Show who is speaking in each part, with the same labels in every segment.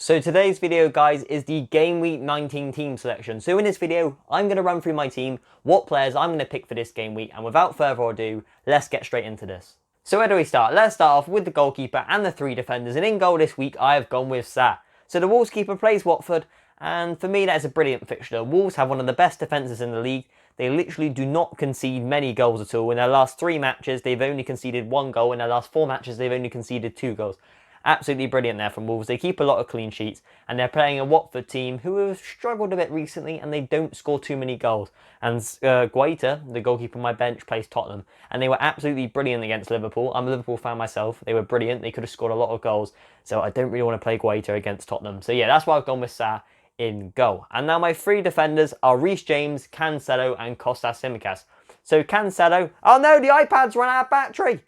Speaker 1: So today's video, guys, is the Game Week 19 team selection. So in this video, I'm going to run through my team, what players I'm going to pick for this game week, and without further ado, let's get straight into this. So where do we start? Let's start off with the goalkeeper and the three defenders, and in goal this week, I have gone with Sa. So the Wolves keeper plays Watford, and for me, that is a brilliant fixture. Wolves have one of the best defences in the league. They literally do not concede many goals at all. In their last 3 matches, they've only conceded 1 goal. In their last 4 matches, they've only conceded 2 goals. Absolutely brilliant there from Wolves. They keep a lot of clean sheets, and they're playing a Watford team who have struggled a bit recently, and they don't score too many goals. And Guaita, the goalkeeper on my bench, plays Tottenham, and they were absolutely brilliant against Liverpool. I'm a Liverpool fan myself. They were brilliant. They could have scored a lot of goals, so I don't really want to play Guaita against Tottenham. So yeah, that's why I've gone with Sa in goal. And now my 3 defenders are Reece James, Cancelo, and Kostas Tsimikas. So Cancelo, oh no, the iPad's run out of battery.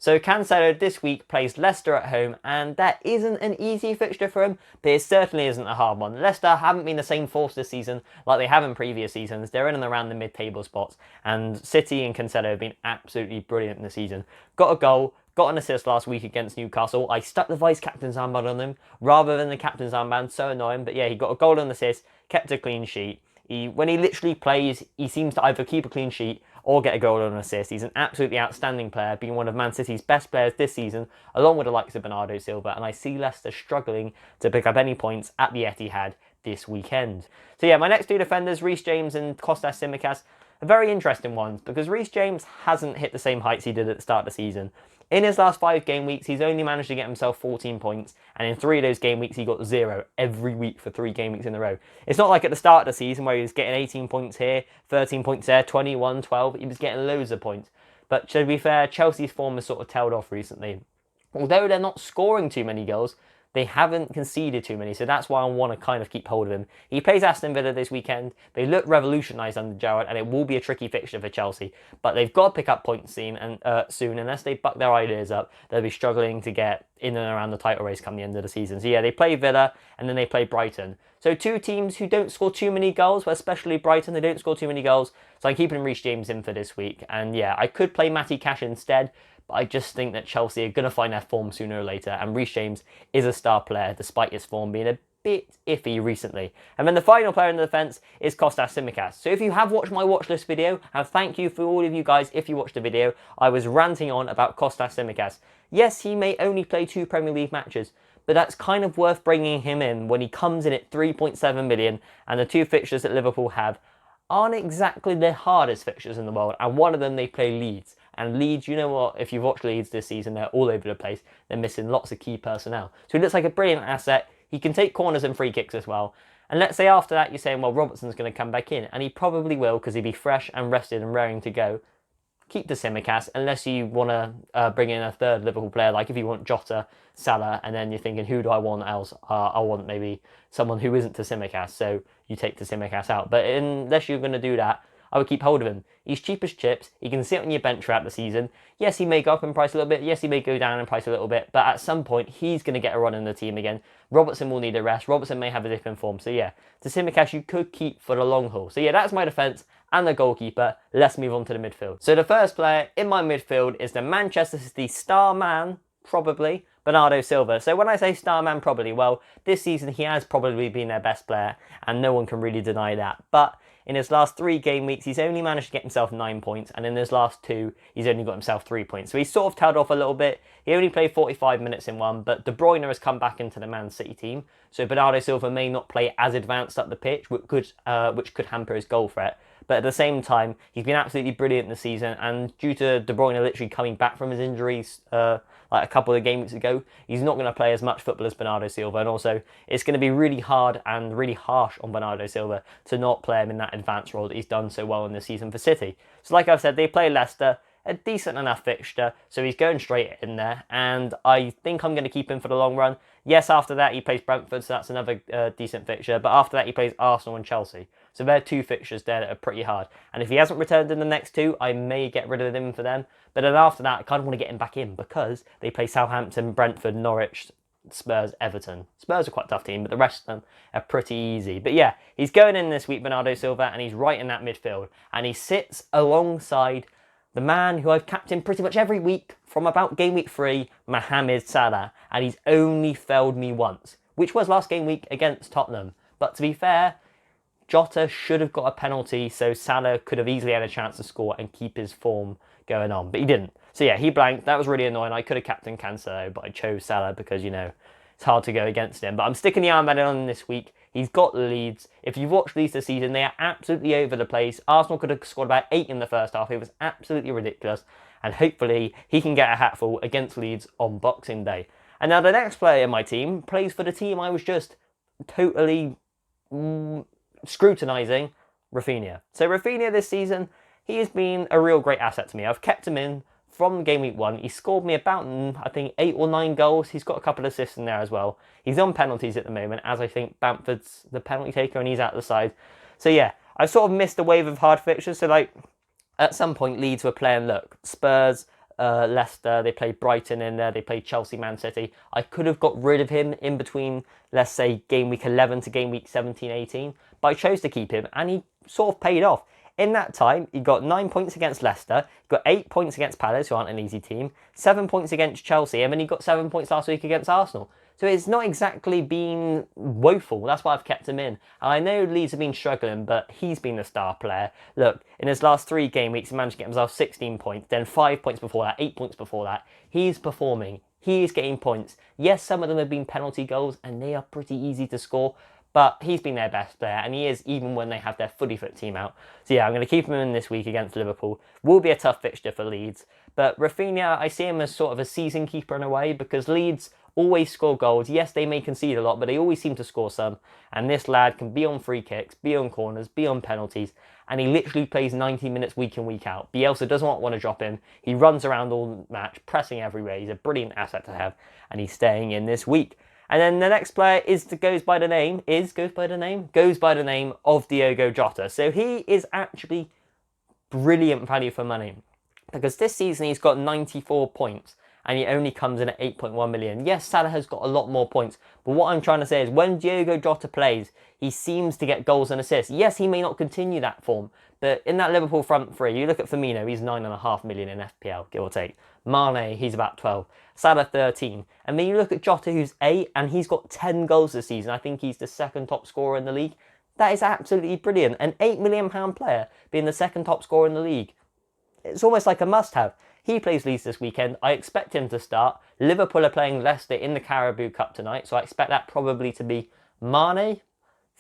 Speaker 1: So Cancelo this week plays Leicester at home, and that isn't an easy fixture for him, but it certainly isn't a hard one. Leicester haven't been the same force this season like they have in previous seasons. They're in and around the mid-table spots, and City and Cancelo have been absolutely brilliant this season. Got a goal, got an assist last week against Newcastle. I stuck the vice-captain's armband on him rather than the captain's armband, so annoying, but yeah, he got a goal and assist, kept a clean sheet. When he literally plays, he seems to either keep a clean sheet or get a goal or an assist. He's an absolutely outstanding player, being one of Man City's best players this season, along with the likes of Bernardo Silva, and I see Leicester struggling to pick up any points at the Etihad this weekend. So yeah, my next 2 defenders, Reece James and Kostas Tsimikas, are very interesting ones, because Reece James hasn't hit the same heights he did at the start of the season. In his last 5 game weeks, he's only managed to get himself 14 points, and in 3 of those game weeks, he got 0 every week for 3 game weeks in a row. It's not like at the start of the season where he was getting 18 points here, 13 points there, 21, 12. He was getting loads of points. But to be fair, Chelsea's form has sort of tailed off recently. Although they're not scoring too many goals, they haven't conceded too many, so that's why I want to kind of keep hold of him. He plays Aston Villa this weekend. They look revolutionised under Gerrard, and it will be a tricky fixture for Chelsea. But they've got to pick up points soon. Unless they buck their ideas up, they'll be struggling to get in and around the title race come the end of the season. So yeah, they play Villa, and then they play Brighton. So 2 teams who don't score too many goals, but especially Brighton, they don't score too many goals. So I'm keeping Reece James in for this week. And yeah, I could play Matty Cash instead, but I just think that Chelsea are going to find their form sooner or later, and Reece James is a star player despite his form being a bit iffy recently. And then the final player in the defence is Kostas Tsimikas. So if you have watched my watch list video, and thank you for all of you guys if you watched the video, I was ranting on about Kostas Tsimikas. Yes, he may only play 2 Premier League matches, but that's kind of worth bringing him in when he comes in at 3.7 million, and the 2 fixtures that Liverpool have aren't exactly the hardest fixtures in the world, and one of them they play Leeds. And Leeds, you know what, if you've watched Leeds this season, they're all over the place. They're missing lots of key personnel. So he looks like a brilliant asset. He can take corners and free kicks as well. And let's say after that you're saying, well, Robertson's going to come back in. And he probably will, because he'll be fresh and rested and raring to go. Keep the Tsimikas, unless you want to bring in a third Liverpool player, like if you want Jota, Salah, and then you're thinking, who do I want else? I want maybe someone who isn't Tsimikas, so you take the Tsimikas out. But unless you're going to do that, I would keep hold of him. He's cheap as chips. He can sit on your bench throughout the season. Yes, he may go up in price a little bit. Yes, he may go down in price a little bit. But at some point, he's going to get a run in the team again. Robertson will need a rest. Robertson may have a dip in form. So yeah, Tsimikas you could keep for the long haul. So yeah, that's my defence and the goalkeeper. Let's move on to the midfield. So the first player in my midfield is the Manchester City star man, probably, Bernardo Silva. So when I say star man, probably, well, this season he has probably been their best player, and no one can really deny that. But in his last 3 game weeks, he's only managed to get himself 9 points, and in his last 2, he's only got himself 3 points. So he's sort of tailed off a little bit. He only played 45 minutes in one, but De Bruyne has come back into the Man City team, so Bernardo Silva may not play as advanced up the pitch, which could hamper his goal threat. But at the same time, he's been absolutely brilliant this season, and due to De Bruyne literally coming back from his injuries like a couple of games ago, he's not going to play as much football as Bernardo Silva, and also it's going to be really hard and really harsh on Bernardo Silva to not play him in that advanced role that he's done so well in this season for City. So like I've said, they play Leicester, a decent enough fixture, so he's going straight in there, and I think I'm going to keep him for the long run. Yes, after that he plays Brentford, so that's another decent fixture, but after that he plays Arsenal and Chelsea. So there are 2 fixtures there that are pretty hard. And if he hasn't returned in the next 2, I may get rid of him for them. But then after that, I kind of want to get him back in, because they play Southampton, Brentford, Norwich, Spurs, Everton. Spurs are quite a tough team, but the rest of them are pretty easy. But yeah, he's going in this week, Bernardo Silva, and he's right in that midfield. And he sits alongside the man who I've captained pretty much every week from about game week 3, Mohamed Salah, and he's only failed me once, which was last game week against Tottenham. But to be fair, Jota should have got a penalty, so Salah could have easily had a chance to score and keep his form going on, but he didn't. So yeah, he blanked. That was really annoying. I could have captained Cancelo, but I chose Salah because, you know, it's hard to go against him. But I'm sticking the armband on this week. He's got Leeds. If you've watched Leeds this season, they are absolutely over the place. Arsenal could have scored about 8 in the first half. It was absolutely ridiculous. And hopefully he can get a hatful against Leeds on Boxing Day. And now the next player in my team plays for the team I was just totally scrutinising, Rafinha. So Rafinha this season, he has been a real great asset to me. I've kept him in from game week 1. He scored me about, I think, 8 or 9 goals. He's got a couple of assists in there as well. He's on penalties at the moment, as I think Bamford's the penalty taker and he's out the side. So yeah, I sort of missed a wave of hard fixtures. So like, at some point Leeds were playing, look, Spurs, Leicester, they played Brighton in there, they played Chelsea, Man City. I could have got rid of him in between, let's say, game week 11 to game week 17, 18. But I chose to keep him and he sort of paid off. In that time, he got 9 points against Leicester, he got 8 points against Palace, who aren't an easy team, 7 points against Chelsea, and then he got 7 points last week against Arsenal. So it's not exactly been woeful. That's why I've kept him in. And I know Leeds have been struggling, but he's been the star player. Look, in his last 3 game weeks, he managed to get himself 16 points, then 5 points before that, 8 points before that. He's performing. He is getting points. Yes, some of them have been penalty goals, and they are pretty easy to score. But he's been their best player, and he is even when they have their fully fit team out. So yeah, I'm going to keep him in this week against Liverpool. Will be a tough fixture for Leeds. But Rafinha, I see him as sort of a season keeper in a way, because Leeds always score goals. Yes, they may concede a lot, but they always seem to score some. And this lad can be on free kicks, be on corners, be on penalties, and he literally plays 90 minutes week in, week out. Bielsa does not want to drop him. He runs around all match, pressing everywhere. He's a brilliant asset to have, and he's staying in this week. And then the next player goes by the name of Diogo Jota. So he is actually brilliant value for money, because this season he's got 94 points and he only comes in at 8.1 million. Yes, Salah has got a lot more points, but what I'm trying to say is when Diogo Jota plays, he seems to get goals and assists. Yes, he may not continue that form, but in that Liverpool front three, you look at Firmino, he's 9.5 million in FPL, give or take. Mane, he's about 12. Salah, 13. And then you look at Jota, who's 8, and he's got 10 goals this season. I think he's the second top scorer in the league. That is absolutely brilliant. An £8 million player being the second top scorer in the league. It's almost like a must-have. He plays Leeds this weekend. I expect him to start. Liverpool are playing Leicester in the Carabao Cup tonight, so I expect that probably to be Mane,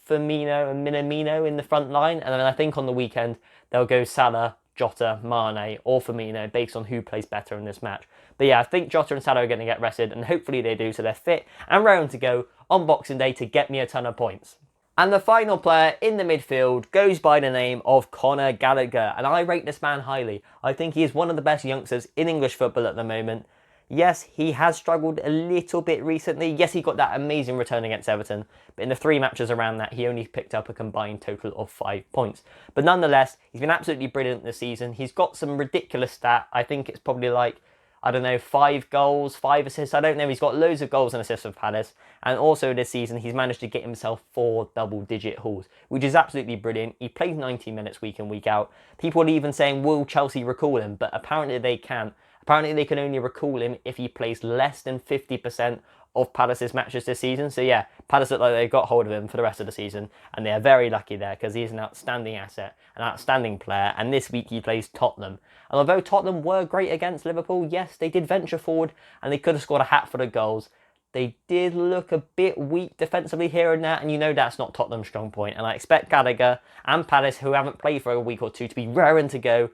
Speaker 1: Firmino and Minamino in the front line. And then I think on the weekend, they'll go Salah, Jota, Mane or Firmino based on who plays better in this match. But yeah, I think Jota and Salah are going to get rested, and hopefully they do, so they're fit and raring to go on Boxing Day to get me a ton of points. And the final player in the midfield goes by the name of Conor Gallagher, and I rate this man highly. I think he is one of the best youngsters in English football at the moment. Yes, he has struggled a little bit recently. Yes, he got that amazing return against Everton, but in the 3 matches around that, he only picked up a combined total of 5 points. But nonetheless, he's been absolutely brilliant this season. He's got some ridiculous stat. I think it's probably like, I don't know, 5 goals, 5 assists. I don't know. He's got loads of goals and assists for Palace. And also this season, he's managed to get himself 4 double-digit hauls, which is absolutely brilliant. He plays 90 minutes week in, week out. People are even saying, will Chelsea recall him? But apparently they can't. Apparently they can only recall him if he plays less than 50% of Palace's matches this season. So yeah, Palace look like they've got hold of him for the rest of the season, and they are very lucky there because he is an outstanding asset, an outstanding player, and this week he plays Tottenham. And although Tottenham were great against Liverpool, yes, they did venture forward and they could have scored a hatful of goals. They did look a bit weak defensively here and there, and you know that's not Tottenham's strong point. And I expect Gallagher and Palace, who haven't played for a week or two, to be raring to go.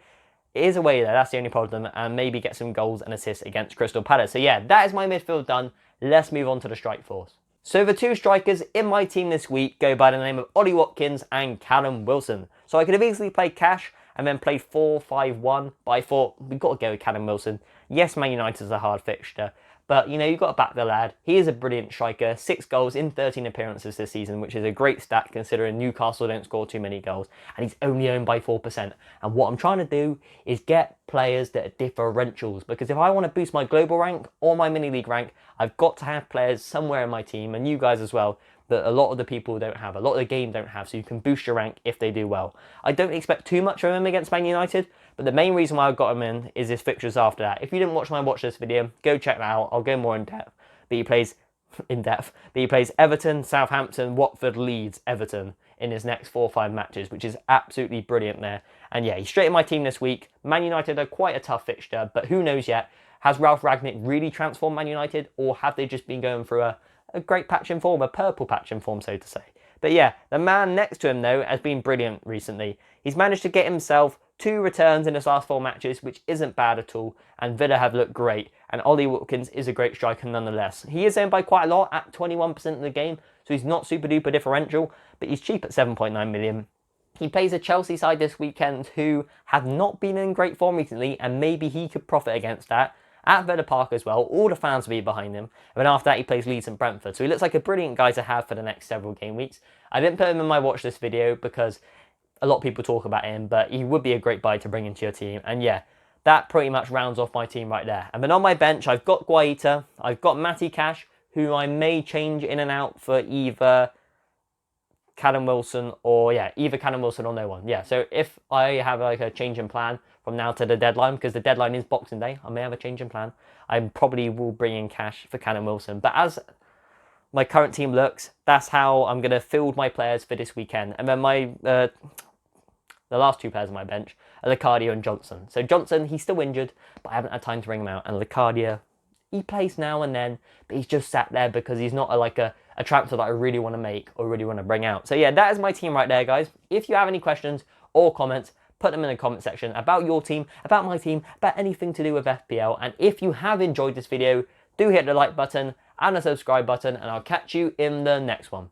Speaker 1: It is away there, that's the only problem, and maybe get some goals and assists against Crystal Palace. So yeah, that is my midfield done. Let's move on to the strike force. So the 2 strikers in my team this week go by the name of Ollie Watkins and Callum Wilson. So I could have easily played cash and then played 4-5-1, but I thought we've got to go with Callum Wilson. Yes, Man United is a hard fixture, but you know, you've got to back the lad. He is a brilliant striker, 6 goals in 13 appearances this season, which is a great stat considering Newcastle don't score too many goals, and he's only owned by 4%. And what I'm trying to do is get players that are differentials, because if I want to boost my global rank or my mini league rank, I've got to have players somewhere in my team, and you guys as well, that a lot of the people don't have, a lot of the game don't have, so you can boost your rank if they do well. I don't expect too much from him against Man United, but the main reason why I got him in is his fixtures after that. If you didn't watch my watch list video, go check that out. I'll go more in depth. But he plays Everton, Southampton, Watford, Leeds, Everton in his next 4 or 5 matches, which is absolutely brilliant there. And yeah, he's straight in my team this week. Man United are quite a tough fixture, but who knows yet? Has Ralph Rangnick really transformed Man United, or have they just been going through a great patch in form, a purple patch in form, so to say? But yeah, the man next to him, though, has been brilliant recently. He's managed to get himself 2 returns in his last 4 matches, which isn't bad at all, and Villa have looked great, and Ollie Watkins is a great striker nonetheless. He is owned by quite a lot at 21% of the game, so he's not super duper differential, but he's cheap at 7.9 million. He plays a Chelsea side this weekend who have not been in great form recently, and maybe he could profit against that. At Villa Park as well, all the fans will be behind him. And then after that, he plays Leeds and Brentford. So he looks like a brilliant guy to have for the next several game weeks. I didn't put him in my watch list video because a lot of people talk about him, but he would be a great buy to bring into your team. And yeah, that pretty much rounds off my team right there. And then on my bench, I've got Guaita, I've got Matty Cash, who I may change in and out for either Callum Wilson or, yeah, either Callum Wilson or no one. Yeah, so if I have like a change in plan from now to the deadline, because the deadline is Boxing Day, I may have a change in plan. I probably will bring in Cash for Callum Wilson. But as my current team looks, that's how I'm going to field my players for this weekend. And then my the last 2 players on my bench are Lecadia and Johnson. So Johnson, he's still injured, but I haven't had time to bring him out. And Lecadia, he plays now and then, but he's just sat there because he's not a transfer that I really want to make or really want to bring out. So yeah, that is my team right there, guys. If you have any questions or comments, put them in the comment section about your team, about my team, about anything to do with FPL. And if you have enjoyed this video, do hit the like button and the subscribe button, and I'll catch you in the next one.